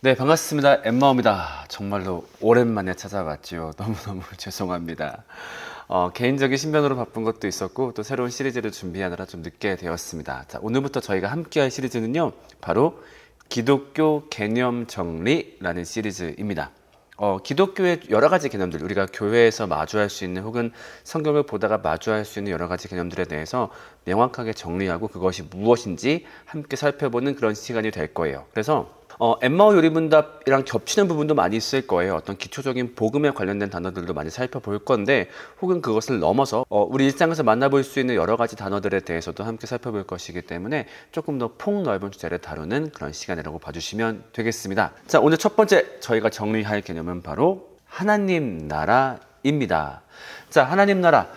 네, 반갑습니다. 엠마오입니다. 정말로 오랜만에 찾아왔죠. 너무너무 죄송합니다. 개인적인 신변으로 바쁜 것도 있었고 또 새로운 시리즈를 준비하느라 좀 늦게 되었습니다. 자, 오늘부터 저희가 함께할 시리즈는요, 바로 기독교 개념 정리라는 시리즈입니다. 기독교의 여러 가지 개념들, 우리가 교회에서 마주할 수 있는 혹은 성경을 보다가 마주할 수 있는 여러 가지 개념들에 대해서 명확하게 정리하고 그것이 무엇인지 함께 살펴보는 그런 시간이 될 거예요. 그래서 엠마오 요리문답이랑 겹치는 부분도 많이 있을 거예요. 어떤 기초적인 복음에 관련된 단어들도 많이 살펴볼 건데, 혹은 그것을 넘어서 우리 일상에서 만나볼 수 있는 여러 가지 단어들에 대해서도 함께 살펴볼 것이기 때문에 조금 더 폭넓은 주제를 다루는 그런 시간이라고 봐주시면 되겠습니다. 자, 오늘 첫 번째 저희가 정리할 개념은 바로 하나님 나라입니다. 자, 하나님 나라.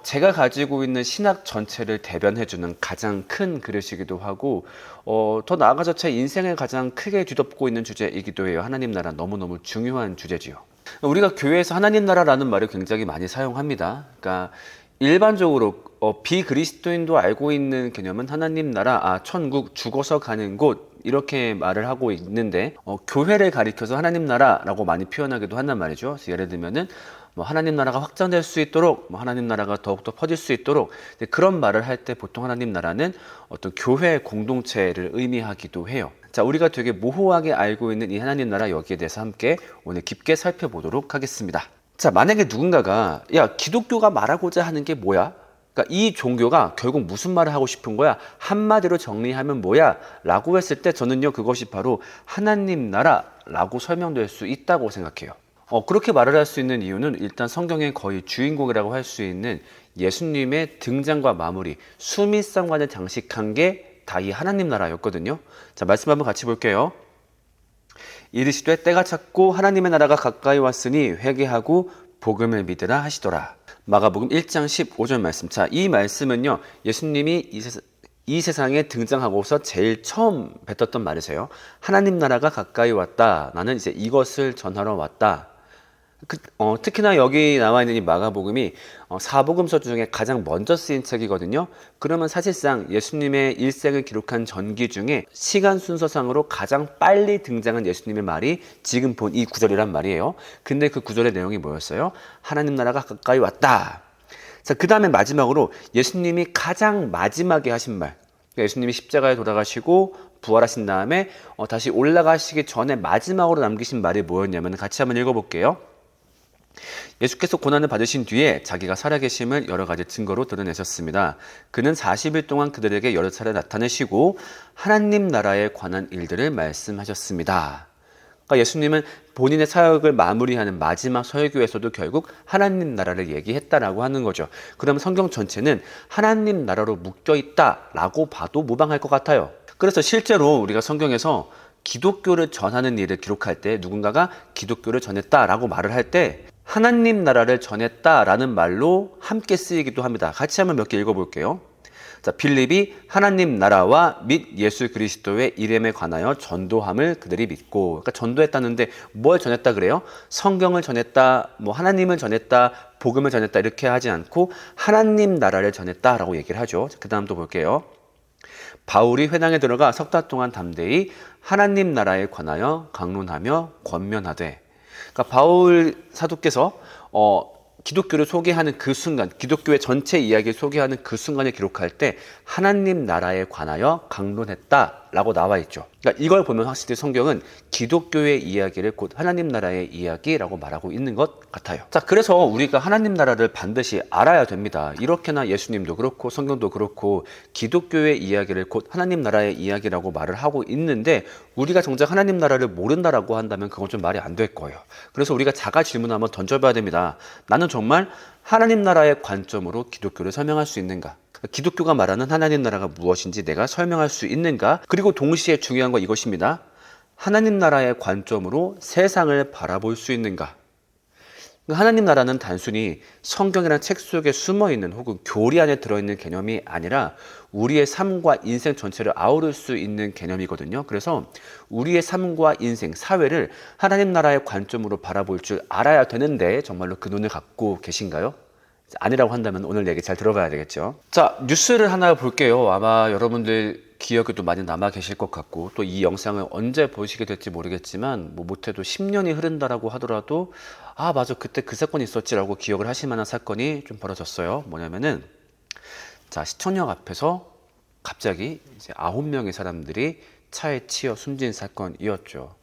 제가 가지고 있는 신학 전체를 대변해주는 가장 큰 그릇이기도 하고, 더 나아가서 제 인생을 가장 크게 뒤덮고 있는 주제이기도 해요. 하나님 나라 너무너무 중요한 주제지요. 우리가 교회에서 하나님 나라라는 말을 굉장히 많이 사용합니다. 그러니까 일반적으로 비그리스도인도 알고 있는 개념은 하나님 나라, 천국, 죽어서 가는 곳, 이렇게 말을 하고 있는데, 교회를 가리켜서 하나님 나라라고 많이 표현하기도 한단 말이죠. 예를 들면은 하나님 나라가 확장될 수 있도록, 하나님 나라가 더욱더 퍼질 수 있도록, 그런 말을 할 때 보통 하나님 나라는 어떤 교회 공동체를 의미하기도 해요. 자, 우리가 되게 모호하게 알고 있는 이 하나님 나라, 여기에 대해서 함께 오늘 깊게 살펴보도록 하겠습니다. 자, 만약에 누군가가 야, 기독교가 말하고자 하는 게 뭐야? 그러니까 이 종교가 결국 무슨 말을 하고 싶은 거야? 한마디로 정리하면 뭐야? 라고 했을 때 저는요, 그것이 바로 하나님 나라라고 설명될 수 있다고 생각해요. 그렇게 말을 할 수 있는 이유는 일단 성경의 거의 주인공이라고 할 수 있는 예수님의 등장과 마무리, 수미상관을 장식한 게 다 이 하나님 나라였거든요. 자, 말씀 한번 같이 볼게요. 이르시되 때가 찼고 하나님의 나라가 가까이 왔으니 회개하고 복음을 믿으라 하시더라. 마가복음 1장 15절 말씀. 자, 이 말씀은요, 예수님이 이 세상에 등장하고서 제일 처음 뱉었던 말이세요. 하나님 나라가 가까이 왔다. 나는 이제 이것을 전하러 왔다. 특히나 여기 나와 있는 이 마가복음이 사복음서 중에 가장 먼저 쓰인 책이거든요. 그러면 사실상 예수님의 일생을 기록한 전기 중에 시간 순서상으로 가장 빨리 등장한 예수님의 말이 지금 본 이 구절이란 말이에요. 근데 그 구절의 내용이 뭐였어요? 하나님 나라가 가까이 왔다. 자, 그 다음에 마지막으로 예수님이 가장 마지막에 하신 말, 예수님이 십자가에 돌아가시고 부활하신 다음에 다시 올라가시기 전에 마지막으로 남기신 말이 뭐였냐면, 같이 한번 읽어볼게요. 예수께서 고난을 받으신 뒤에 자기가 살아계심을 여러 가지 증거로 드러내셨습니다. 그는 40일 동안 그들에게 여러 차례 나타내시고 하나님 나라에 관한 일들을 말씀하셨습니다. 그러니까 예수님은 본인의 사역을 마무리하는 마지막 설교에서도 결국 하나님 나라를 얘기했다라고 하는 거죠. 그럼 성경 전체는 하나님 나라로 묶여있다라고 봐도 무방할 것 같아요. 그래서 실제로 우리가 성경에서 기독교를 전하는 일을 기록할 때, 누군가가 기독교를 전했다라고 말을 할 때 하나님 나라를 전했다라는 말로 함께 쓰이기도 합니다. 같이 한번 몇 개 읽어볼게요. 자, 빌립이 하나님 나라와 및 예수 그리스도의 이름에 관하여 전도함을 그들이 믿고, 그러니까 전도했다는데 뭘 전했다 그래요? 성경을 전했다, 하나님을 전했다, 복음을 전했다, 이렇게 하지 않고 하나님 나라를 전했다라고 얘기를 하죠. 그 다음 또 볼게요. 바울이 회당에 들어가 석 달 동안 담대히 하나님 나라에 관하여 강론하며 권면하되, 그러니까 바울 사도께서 기독교를 소개하는 그 순간, 기독교의 전체 이야기를 소개하는 그 순간을 기록할 때 하나님 나라에 관하여 강론했다라고 나와 있죠. 그러니까 이걸 보면 확실히 성경은 기독교의 이야기를 곧 하나님 나라의 이야기라고 말하고 있는 것 같아요. 자, 그래서 우리가 하나님 나라를 반드시 알아야 됩니다. 이렇게나 예수님도 그렇고 성경도 그렇고 기독교의 이야기를 곧 하나님 나라의 이야기라고 말을 하고 있는데, 우리가 정작 하나님 나라를 모른다라고 한다면 그건 좀 말이 안 될 거예요. 그래서 우리가 자가 질문 한번 던져봐야 됩니다. 나는 정말 하나님 나라의 관점으로 기독교를 설명할 수 있는가? 기독교가 말하는 하나님 나라가 무엇인지 내가 설명할 수 있는가? 그리고 동시에 중요한 건 이것입니다. 하나님 나라의 관점으로 세상을 바라볼 수 있는가? 하나님 나라는 단순히 성경이라는 책 속에 숨어있는 혹은 교리 안에 들어있는 개념이 아니라 우리의 삶과 인생 전체를 아우를 수 있는 개념이거든요. 그래서 우리의 삶과 인생, 사회를 하나님 나라의 관점으로 바라볼 줄 알아야 되는데, 정말로 그 눈을 갖고 계신가요? 아니라고 한다면 오늘 얘기 잘 들어봐야 되겠죠. 자, 뉴스를 하나 볼게요. 아마 여러분들 기억에도 많이 남아 계실 것 같고, 또 이 영상을 언제 보시게 될지 모르겠지만 뭐 못해도 10년이 흐른다라고 하더라도 아 맞아 그때 그 사건이 있었지라고 기억을 하실 만한 사건이 좀 벌어졌어요. 뭐냐면은 자 시청역 앞에서 갑자기 이제 9명의 사람들이 차에 치여 숨진 사건이었죠.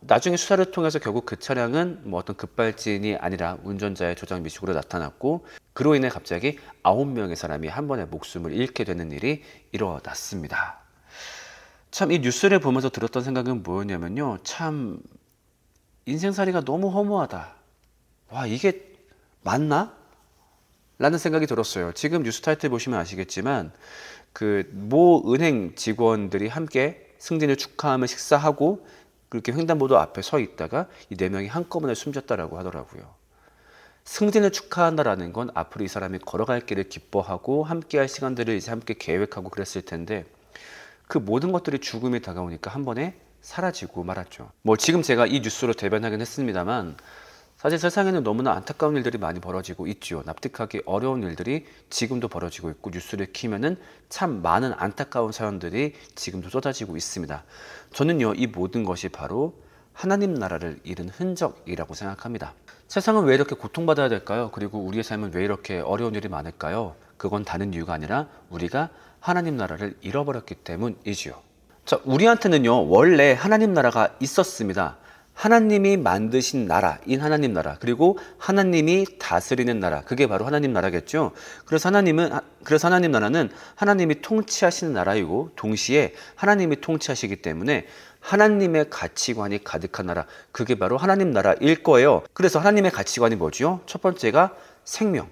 나중에 수사를 통해서 결국 그 차량은 뭐 어떤 급발진이 아니라 운전자의 조작 미숙으로 나타났고, 그로 인해 갑자기 9명의 사람이 한 번에 목숨을 잃게 되는 일이 일어났습니다. 참 이 뉴스를 보면서 들었던 생각은 뭐였냐면요. 참 인생살이가 너무 허무하다. 와, 이게 맞나? 라는 생각이 들었어요. 지금 뉴스 타이틀 보시면 아시겠지만 그 모 은행 직원들이 함께 승진을 축하하며 식사하고 그렇게 횡단보도 앞에 서 있다가 이 네 명이 한꺼번에 숨졌다라고 하더라고요. 승진을 축하한다라는 건 앞으로 이 사람이 걸어갈 길을 기뻐하고 함께할 시간들을 이제 함께 계획하고 그랬을 텐데 그 모든 것들이 죽음이 다가오니까 한 번에 사라지고 말았죠. 뭐 지금 제가 이 뉴스로 대변하긴 했습니다만 사실 세상에는 너무나 안타까운 일들이 많이 벌어지고 있죠. 납득하기 어려운 일들이 지금도 벌어지고 있고 뉴스를 키면은 참 많은 안타까운 사연들이 지금도 쏟아지고 있습니다. 저는요 이 모든 것이 바로 하나님 나라를 잃은 흔적이라고 생각합니다. 세상은 왜 이렇게 고통받아야 될까요? 그리고 우리의 삶은 왜 이렇게 어려운 일이 많을까요? 그건 다른 이유가 아니라 우리가 하나님 나라를 잃어버렸기 때문이지요. 자, 우리한테는요 원래 하나님 나라가 있었습니다. 하나님이 만드신 나라인 하나님 나라, 그리고 하나님이 다스리는 나라, 그게 바로 하나님 나라겠죠. 그래서 하나님 나라는 하나님이 통치하시는 나라이고 동시에 하나님이 통치하시기 때문에 하나님의 가치관이 가득한 나라, 그게 바로 하나님 나라일 거예요. 그래서 하나님의 가치관이 뭐죠? 첫 번째가 생명.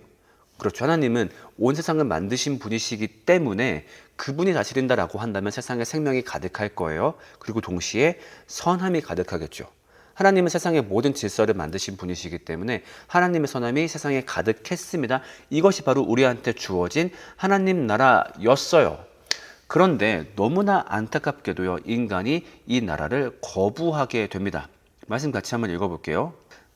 그렇죠. 하나님은 온 세상을 만드신 분이시기 때문에 그분이 다스린다라고 한다면 세상에 생명이 가득할 거예요. 그리고 동시에 선함이 가득하겠죠. 하나님은 세상의 모든 질서를 만드신 분이시기 때문에 하나님의 선함이 세상에 가득했습니다. 이것이 바로 우리한테 주어진 하나님 나라였어요. 그런데 너무나 안타깝게도요, 인간이 이 나라를 거부하게 됩니다. 말씀 같이 한번 읽어볼게요.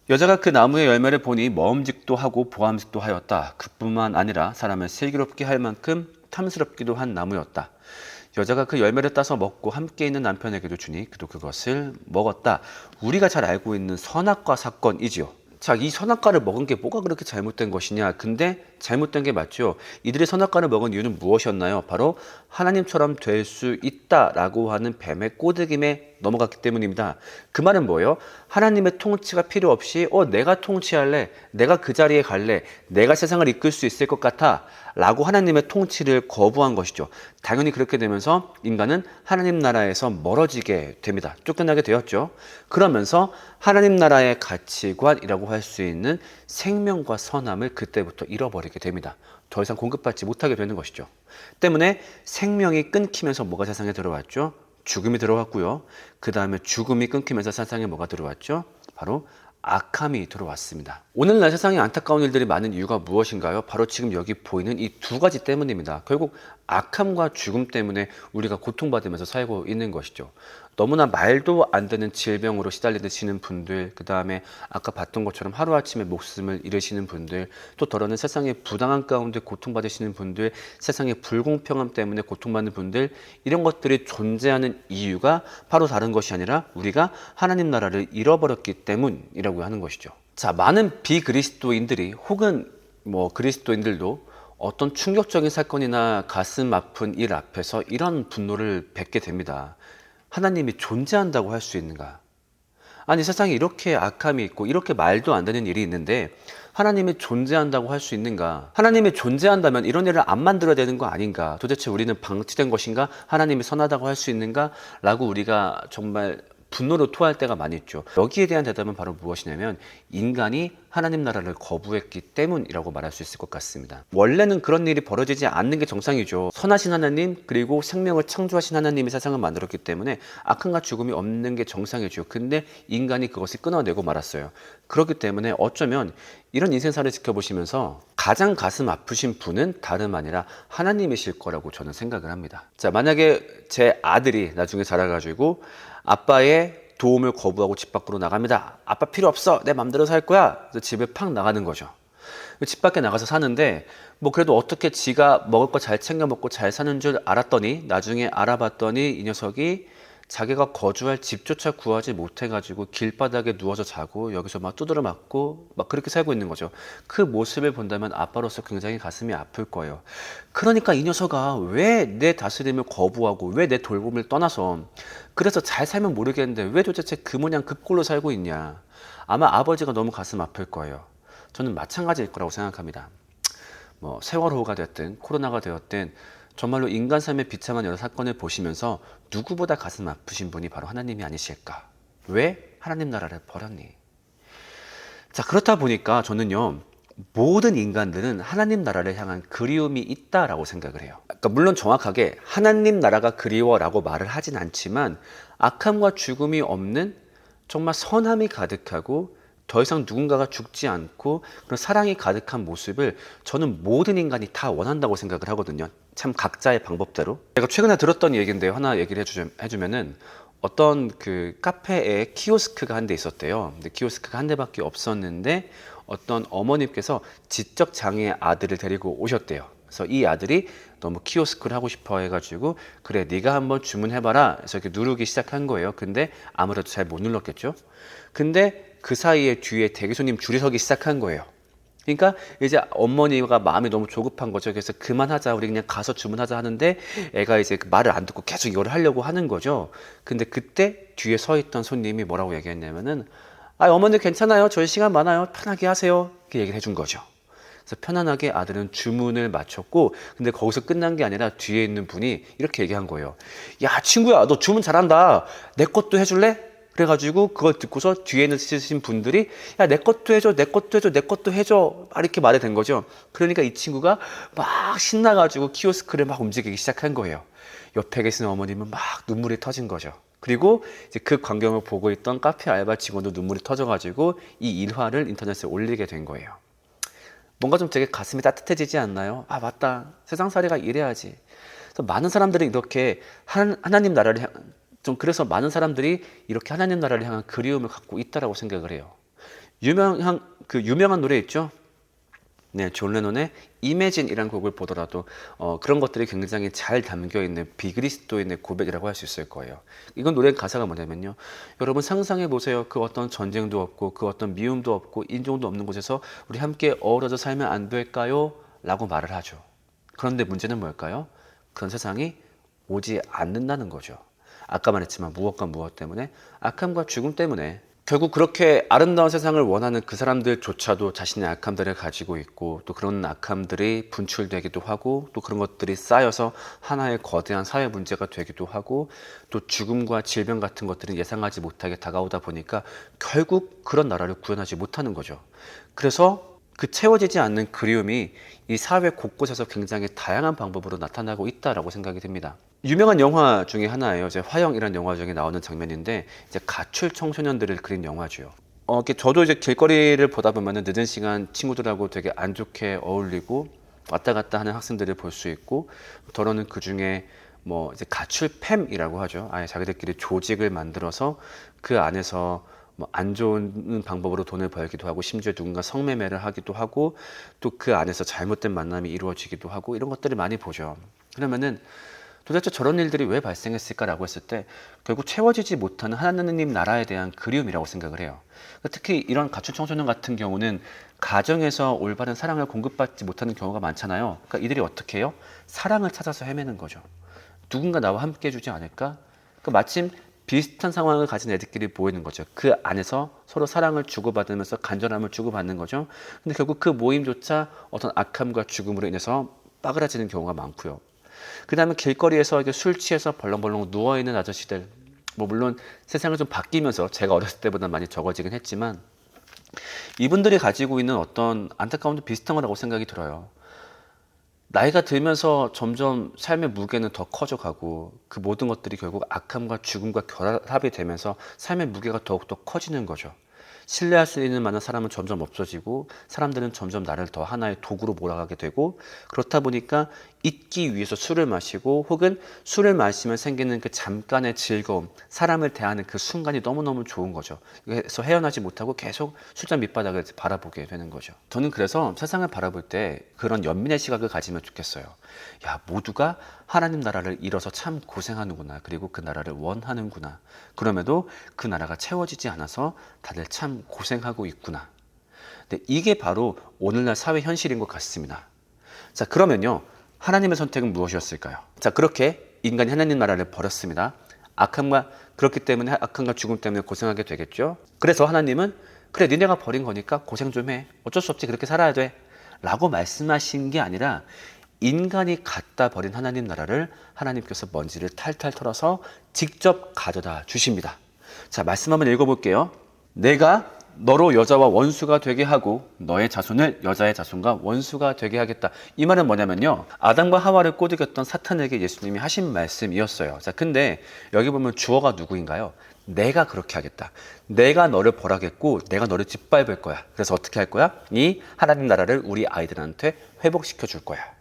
여자가 그 나무의 열매를 보니 먹음직도 하고 보암직도 하였다. 그뿐만 아니라 사람을 슬기롭게 할 만큼 탐스럽기도 한 나무였다. 여자가 그 열매를 따서 먹고 함께 있는 남편에게도 주니 그도 그것을 먹었다. 우리가 잘 알고 있는 선악과 사건이지요. 자, 이 선악과를 먹은 게 뭐가 그렇게 잘못된 것이냐? 근데 잘못된 게 맞죠. 이들이 선악과를 먹은 이유는 무엇이었나요? 바로 하나님처럼 될 수 있다라고 하는 뱀의 꼬드김에 넘어갔기 때문입니다. 그 말은 뭐예요? 하나님의 통치가 필요 없이 내가 통치할래, 내가 그 자리에 갈래, 내가 세상을 이끌 수 있을 것 같아 라고 하나님의 통치를 거부한 것이죠. 당연히 그렇게 되면서 인간은 하나님 나라에서 멀어지게 됩니다. 쫓겨나게 되었죠. 그러면서 하나님 나라의 가치관이라고 할 수 있는 생명과 선함을 그때부터 잃어버리게 됩니다. 더 이상 공급받지 못하게 되는 것이죠. 때문에 생명이 끊기면서 뭐가 세상에 들어왔죠? 죽음이 들어왔고요. 그 다음에 죽음이 끊기면서 세상에 뭐가 들어왔죠? 바로 악함이 들어왔습니다. 오늘날 세상에 안타까운 일들이 많은 이유가 무엇인가요? 바로 지금 여기 보이는 이 두 가지 때문입니다. 결국 악함과 죽음 때문에 우리가 고통받으면서 살고 있는 것이죠. 너무나 말도 안 되는 질병으로 시달리시는 분들, 그 다음에 아까 봤던 것처럼 하루아침에 목숨을 잃으시는 분들, 또 더러는 세상의 부당한 가운데 고통받으시는 분들, 세상의 불공평함 때문에 고통받는 분들, 이런 것들이 존재하는 이유가 바로 다른 것이 아니라 우리가 하나님 나라를 잃어버렸기 때문이라고 하는 것이죠. 자, 많은 비그리스도인들이 혹은 그리스도인들도 어떤 충격적인 사건이나 가슴 아픈 일 앞에서 이런 분노를 뱉게 됩니다. 하나님이 존재한다고 할 수 있는가? 아니 세상에 이렇게 악함이 있고 이렇게 말도 안 되는 일이 있는데 하나님이 존재한다고 할 수 있는가? 하나님이 존재한다면 이런 일을 안 만들어야 되는 거 아닌가? 도대체 우리는 방치된 것인가? 하나님이 선하다고 할 수 있는가? 라고 우리가 정말 분노로 토할 때가 많이 있죠. 여기에 대한 대답은 바로 무엇이냐면 인간이 하나님 나라를 거부했기 때문이라고 말할 수 있을 것 같습니다. 원래는 그런 일이 벌어지지 않는 게 정상이죠. 선하신 하나님 그리고 생명을 창조하신 하나님이 세상을 만들었기 때문에 악함과 죽음이 없는 게 정상이죠. 근데 인간이 그것을 끊어내고 말았어요. 그렇기 때문에 어쩌면 이런 인생사를 지켜보시면서 가장 가슴 아프신 분은 다름 아니라 하나님이실 거라고 저는 생각을 합니다. 자, 만약에 제 아들이 나중에 자라가지고 아빠의 도움을 거부하고 집 밖으로 나갑니다. 아빠 필요 없어. 내 맘대로 살 거야. 그래서 집에 팍 나가는 거죠. 집 밖에 나가서 사는데 뭐 그래도 어떻게 지가 먹을 거 잘 챙겨 먹고 잘 사는 줄 알았더니 나중에 알아봤더니 이 녀석이 자기가 거주할 집조차 구하지 못해가지고 길바닥에 누워서 자고 여기서 막 두드려 맞고 막 그렇게 살고 있는 거죠. 그 모습을 본다면 아빠로서 굉장히 가슴이 아플 거예요. 그러니까 이 녀석아 왜 내 다스림을 거부하고 왜 내 돌봄을 떠나서 그래서 잘 살면 모르겠는데 왜 도대체 그 모양 그 꼴로 살고 있냐. 아마 아버지가 너무 가슴 아플 거예요. 저는 마찬가지일 거라고 생각합니다. 뭐 세월호가 됐든 코로나가 되었든 정말로 인간 삶의 비참한 여러 사건을 보시면서 누구보다 가슴 아프신 분이 바로 하나님이 아니실까? 왜 하나님 나라를 버렸니? 자, 그렇다 보니까 저는요, 모든 인간들은 하나님 나라를 향한 그리움이 있다라고 생각을 해요. 그러니까 물론 정확하게 하나님 나라가 그리워라고 말을 하진 않지만 악함과 죽음이 없는 정말 선함이 가득하고 더 이상 누군가가 죽지 않고 그런 사랑이 가득한 모습을 저는 모든 인간이 다 원한다고 생각을 하거든요. 참 각자의 방법대로. 제가 최근에 들었던 얘기인데요. 하나 얘기를 해주면은 어떤 그 카페에 키오스크가 한 대 있었대요. 근데 키오스크가 한 대밖에 없었는데 어떤 어머님께서 지적 장애의 아들을 데리고 오셨대요. 그래서 이 아들이 너무 키오스크를 하고 싶어 해가지고 그래 네가 한번 주문해봐라 해서 이렇게 누르기 시작한 거예요. 근데 아무래도 잘 못 눌렀겠죠. 근데 그 사이에 뒤에 대기 손님 줄이 서기 시작한 거예요. 그러니까 이제 어머니가 마음이 너무 조급한 거죠. 그래서 그만하자, 우리 그냥 가서 주문하자 하는데 애가 이제 말을 안 듣고 계속 이걸 하려고 하는 거죠. 근데 그때 뒤에 서 있던 손님이 뭐라고 얘기했냐면은 아, 어머니 괜찮아요. 저희 시간 많아요. 편하게 하세요. 이렇게 얘기를 해준 거죠. 그래서 편안하게 아들은 주문을 마쳤고, 근데 거기서 끝난 게 아니라 뒤에 있는 분이 이렇게 얘기한 거예요. 야, 친구야, 너 주문 잘한다. 내 것도 해줄래? 그래가지고 그걸 듣고서 뒤에 있으신 분들이 야, 내 것도 해줘, 내 것도 해줘, 내 것도 해줘. 막 이렇게 말이 된 거죠. 그러니까 이 친구가 막 신나가지고 키오스크를 막 움직이기 시작한 거예요. 옆에 계신 어머님은 막 눈물이 터진 거죠. 그리고 이제 그 광경을 보고 있던 카페 알바 직원도 눈물이 터져가지고 이 일화를 인터넷에 올리게 된 거예요. 뭔가 좀 되게 가슴이 따뜻해지지 않나요? 아, 맞다. 세상살이가 이래야지. 그래서 많은 사람들이 이렇게 하나님 나라를 좀 그래서 많은 사람들이 이렇게 하나님 나라를 향한 그리움을 갖고 있다라고 생각을 해요. 유명한 노래 있죠? 네, 존 레논의 Imagine이라는 곡을 보더라도 그런 것들이 굉장히 잘 담겨 있는 비그리스도인의 고백이라고 할 수 있을 거예요. 이건 노래 가사가 뭐냐면요. 여러분 상상해 보세요. 그 어떤 전쟁도 없고 그 어떤 미움도 없고 인종도 없는 곳에서 우리 함께 어우러져 살면 안 될까요? 라고 말을 하죠. 그런데 문제는 뭘까요? 그런 세상이 오지 않는다는 거죠. 아까 말했지만 무엇과 무엇 때문에? 악함과 죽음 때문에. 결국 그렇게 아름다운 세상을 원하는 그 사람들조차도 자신의 악함들을 가지고 있고 또 그런 악함들이 분출되기도 하고 또 그런 것들이 쌓여서 하나의 거대한 사회 문제가 되기도 하고 또 죽음과 질병 같은 것들은 예상하지 못하게 다가오다 보니까 결국 그런 나라를 구현하지 못하는 거죠. 그래서 그 채워지지 않는 그리움이 이 사회 곳곳에서 굉장히 다양한 방법으로 나타나고 있다라고 생각이 듭니다. 유명한 영화 중에 하나예요. 이제 화영이라는 영화 중에 나오는 장면인데 이제 가출 청소년들을 그린 영화죠. 이렇게 저도 이제 길거리를 보다 보면은 늦은 시간 친구들하고 되게 안 좋게 어울리고 왔다 갔다 하는 학생들을 볼 수 있고 더러는 그 중에 뭐 이제 가출팸이라고 하죠. 아예 자기들끼리 조직을 만들어서 그 안에서 뭐 안 좋은 방법으로 돈을 벌기도 하고 심지어 누군가 성매매를 하기도 하고 또 그 안에서 잘못된 만남이 이루어지기도 하고 이런 것들을 많이 보죠. 그러면은 도대체 저런 일들이 왜 발생했을까라고 했을 때 결국 채워지지 못하는 하나님 나라에 대한 그리움이라고 생각을 해요. 특히 이런 가출 청소년 같은 경우는 가정에서 올바른 사랑을 공급받지 못하는 경우가 많잖아요. 그러니까 이들이 어떻게 해요? 사랑을 찾아서 헤매는 거죠. 누군가 나와 함께 해주지 않을까? 그러니까 마침 비슷한 상황을 가진 애들끼리 모이는 거죠. 그 안에서 서로 사랑을 주고받으면서 간절함을 주고받는 거죠. 근데 결국 그 모임조차 어떤 악함과 죽음으로 인해서 빠그라지는 경우가 많고요. 그 다음에 길거리에서 이렇게 술 취해서 벌렁벌렁 누워있는 아저씨들, 뭐 물론 세상을 좀 바뀌면서 제가 어렸을 때보다 많이 적어지긴 했지만 이분들이 가지고 있는 어떤 안타까움도 비슷한 거라고 생각이 들어요. 나이가 들면서 점점 삶의 무게는 더 커져가고 그 모든 것들이 결국 악함과 죽음과 결합이 되면서 삶의 무게가 더욱더 커지는 거죠. 신뢰할 수 있는 만한 사람은 점점 없어지고 사람들은 점점 나를 더 하나의 도구로 몰아가게 되고 그렇다 보니까 잊기 위해서 술을 마시고 혹은 술을 마시면 생기는 그 잠깐의 즐거움, 사람을 대하는 그 순간이 너무너무 좋은 거죠. 그래서 헤어나지 못하고 계속 술잔 밑바닥을 바라보게 되는 거죠. 저는 그래서 세상을 바라볼 때 그런 연민의 시각을 가지면 좋겠어요. 야, 모두가 하나님 나라를 잃어서 참 고생하는구나. 그리고 그 나라를 원하는구나. 그럼에도 그 나라가 채워지지 않아서 다들 참 고생하고 있구나. 근데 이게 바로 오늘날 사회 현실인 것 같습니다. 자, 그러면요, 하나님의 선택은 무엇이었을까요? 자, 그렇게 인간이 하나님 나라를 버렸습니다. 그렇기 때문에 악함과 죽음 때문에 고생하게 되겠죠. 그래서 하나님은 그래, 니네가 버린 거니까 고생 좀 해. 어쩔 수 없지, 그렇게 살아야 돼 라고 말씀하신 게 아니라 인간이 갖다 버린 하나님 나라를 하나님께서 먼지를 탈탈 털어서 직접 가져다 주십니다. 자, 말씀 한번 읽어볼게요. 내가 너로 여자와 원수가 되게 하고 너의 자손을 여자의 자손과 원수가 되게 하겠다. 이 말은 뭐냐면요, 아담과 하와를 꼬드겼던 사탄에게 예수님이 하신 말씀이었어요. 자, 근데 여기 보면 주어가 누구인가요? 내가 그렇게 하겠다. 내가 너를 벌하겠고 내가 너를 짓밟을 거야. 그래서 어떻게 할 거야? 이 하나님 나라를 우리 아이들한테 회복시켜 줄 거야.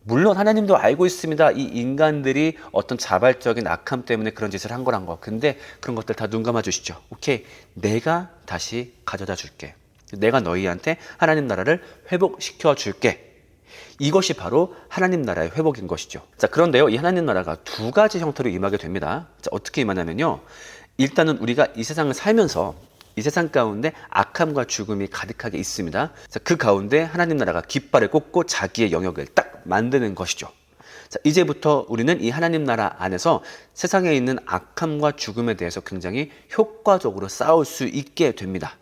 물론 하나님도 알고 있습니다. 이 인간들이 어떤 자발적인 악함 때문에 그런 짓을 한 거란 거. 근데 그런 것들 다 눈 감아 주시죠. 오케이, 내가 다시 가져다 줄게. 내가 너희한테 하나님 나라를 회복시켜 줄게. 이것이 바로 하나님 나라의 회복인 것이죠. 자, 그런데요, 이 하나님 나라가 두 가지 형태로 임하게 됩니다. 자, 어떻게 임하냐면요, 일단은 우리가 이 세상을 살면서 이 세상 가운데 악함과 죽음이 가득하게 있습니다. 자, 그 가운데 하나님 나라가 깃발을 꽂고 자기의 영역을 딱 만드는 것이죠. 자, 이제부터 우리는 이 하나님 나라 안에서 세상에 있는 악함과 죽음에 대해서 굉장히 효과적으로 싸울 수 있게 됩니다.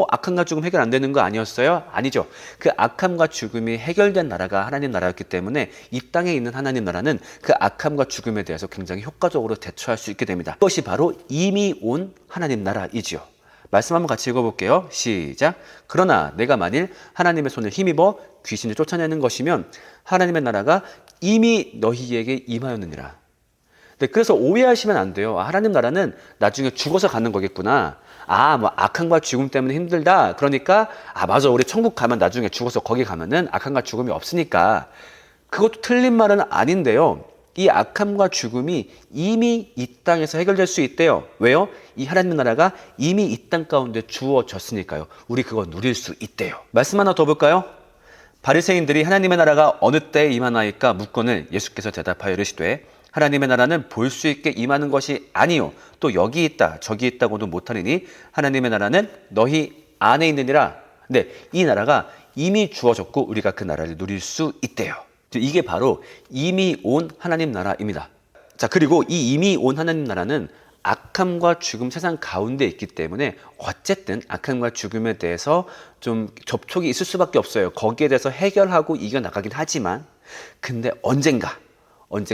악함과 죽음 해결 안 되는 거 아니었어요? 아니죠. 그 악함과 죽음이 해결된 나라가 하나님 나라였기 때문에 이 땅에 있는 하나님 나라는 그 악함과 죽음에 대해서 굉장히 효과적으로 대처할 수 있게 됩니다. 이것이 바로 이미 온 하나님 나라이지요. 말씀 한번 같이 읽어볼게요. 시작. 그러나 내가 만일 하나님의 손을 힘입어 귀신을 쫓아내는 것이면 하나님의 나라가 이미 너희에게 임하였느니라. 네, 그래서 오해하시면 안 돼요. 하나님 나라는 나중에 죽어서 가는 거겠구나. 뭐 악함과 죽음 때문에 힘들다. 그러니까 맞아, 우리 천국 가면 나중에 죽어서 거기 가면은 악함과 죽음이 없으니까. 그것도 틀린 말은 아닌데요. 이 악함과 죽음이 이미 이 땅에서 해결될 수 있대요. 왜요? 이 하나님 나라가 이미 이 땅 가운데 주어졌으니까요. 우리 그거 누릴 수 있대요. 말씀 하나 더 볼까요? 바리새인들이 하나님의 나라가 어느 때에 임하나이까 묻거늘 예수께서 대답하여 이르시되 하나님의 나라는 볼 수 있게 임하는 것이 아니요 또 여기 있다 저기 있다고도 못하리니 하나님의 나라는 너희 안에 있느니라. 네, 이 나라가 이미 주어졌고 우리가 그 나라를 누릴 수 있대요. 이게 바로 이미 온 하나님 나라입니다. 자, 그리고 이 이미 온 하나님 나라는 악함과 죽음 세상 가운데 있기 때문에 어쨌든 악함과 죽음에 대해서 좀 접촉이 있을 수밖에 없어요. 거기에 대해서 해결하고 이겨나가긴 하지만, 근데 언젠가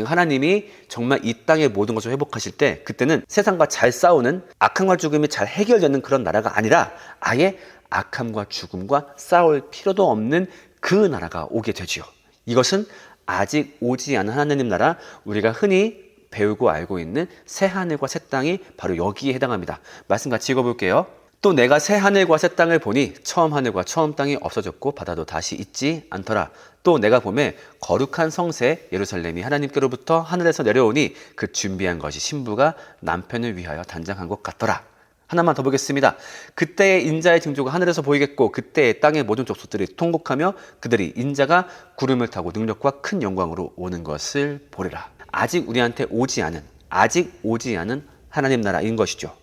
하나님이 정말 이 땅의 모든 것을 회복하실 때 그때는 세상과 잘 싸우는, 악함과 죽음이 잘 해결되는 그런 나라가 아니라 아예 악함과 죽음과 싸울 필요도 없는 그 나라가 오게 되지요. 이것은 아직 오지 않은 하나님 나라, 우리가 흔히 배우고 알고 있는 새하늘과 새 땅이 바로 여기에 해당합니다. 말씀 같이 읽어볼게요. 또 내가 새 하늘과 새 땅을 보니 처음 하늘과 처음 땅이 없어졌고 바다도 다시 있지 않더라. 또 내가 보매 거룩한 성새 예루살렘이 하나님께로부터 하늘에서 내려오니 그 준비한 것이 신부가 남편을 위하여 단장한 것 같더라. 하나만 더 보겠습니다. 그때의 인자의 징조가 하늘에서 보이겠고 그때의 땅의 모든 족속들이 통곡하며 그들이 인자가 구름을 타고 능력과 큰 영광으로 오는 것을 보리라. 아직 우리한테 오지 않은 하나님 나라인 것이죠.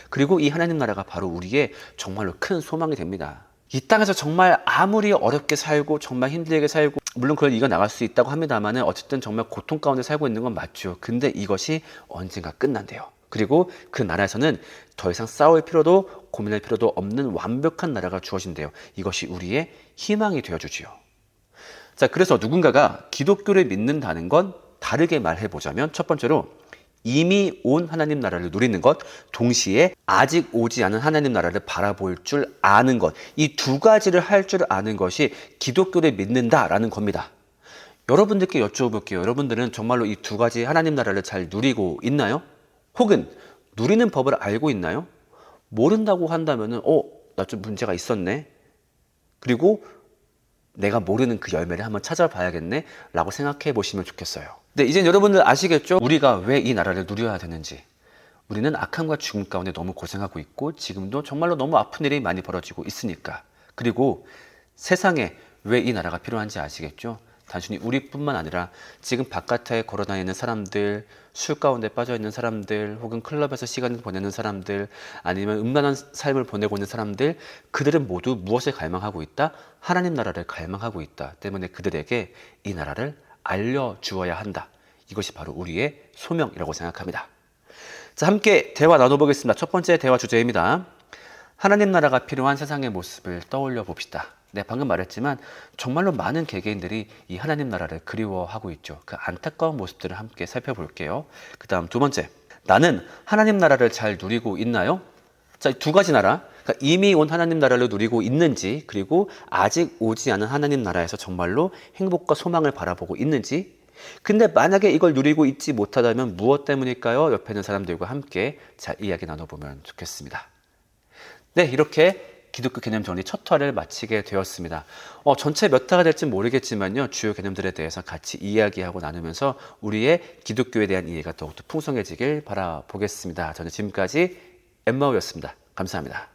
그리고 이 하나님 나라가 바로 우리의 정말로 큰 소망이 됩니다. 이 땅에서 정말 아무리 어렵게 살고 정말 힘들게 살고, 물론 그걸 이겨나갈 수 있다고 합니다만 어쨌든 정말 고통 가운데 살고 있는 건 맞죠. 근데 이것이 언젠가 끝난대요. 그리고 그 나라에서는 더 이상 싸울 필요도 고민할 필요도 없는 완벽한 나라가 주어진대요. 이것이 우리의 희망이 되어주지요. 자, 그래서 누군가가 기독교를 믿는다는 건 다르게 말해보자면, 첫 번째로 이미 온 하나님 나라를 누리는 것, 동시에 아직 오지 않은 하나님 나라를 바라볼 줄 아는 것, 이 두 가지를 할 줄 아는 것이 기독교를 믿는다라는 겁니다. 여러분들께 여쭤볼게요. 여러분들은 정말로 이 두 가지 하나님 나라를 잘 누리고 있나요? 혹은 누리는 법을 알고 있나요? 모른다고 한다면은 나 좀 문제가 있었네. 그리고 내가 모르는 그 열매를 한번 찾아봐야겠네 라고 생각해 보시면 좋겠어요. 근데 이제 여러분들 아시겠죠? 우리가 왜 이 나라를 누려야 되는지. 우리는 악함과 죽음 가운데 너무 고생하고 있고 지금도 정말로 너무 아픈 일이 많이 벌어지고 있으니까. 그리고 세상에 왜 이 나라가 필요한지 아시겠죠? 단순히 우리뿐만 아니라 지금 바깥에 걸어다니는 사람들, 술 가운데 빠져있는 사람들, 혹은 클럽에서 시간을 보내는 사람들, 아니면 음란한 삶을 보내고 있는 사람들, 그들은 모두 무엇을 갈망하고 있다? 하나님 나라를 갈망하고 있다. 때문에 그들에게 이 나라를 알려주어야 한다. 이것이 바로 우리의 소명이라고 생각합니다. 자, 함께 대화 나눠보겠습니다. 첫 번째 대화 주제입니다. 하나님 나라가 필요한 세상의 모습을 떠올려 봅시다. 네, 방금 말했지만 정말로 많은 개개인들이 이 하나님 나라를 그리워하고 있죠. 그 안타까운 모습들을 함께 살펴볼게요. 그 다음 두 번째, 나는 하나님 나라를 잘 누리고 있나요? 자, 두 가지 나라, 그러니까 이미 온 하나님 나라를 누리고 있는지, 그리고 아직 오지 않은 하나님 나라에서 정말로 행복과 소망을 바라보고 있는지. 근데 만약에 이걸 누리고 있지 못하다면 무엇 때문일까요? 옆에 있는 사람들과 함께 잘 이야기 나눠보면 좋겠습니다. 네, 이렇게 기독교 개념 정리 첫 화를 마치게 되었습니다. 전체 몇 화가 될지 모르겠지만요, 주요 개념들에 대해서 같이 이야기하고 나누면서 우리의 기독교에 대한 이해가 더욱더 풍성해지길 바라보겠습니다. 저는 지금까지 엠마오였습니다. 감사합니다.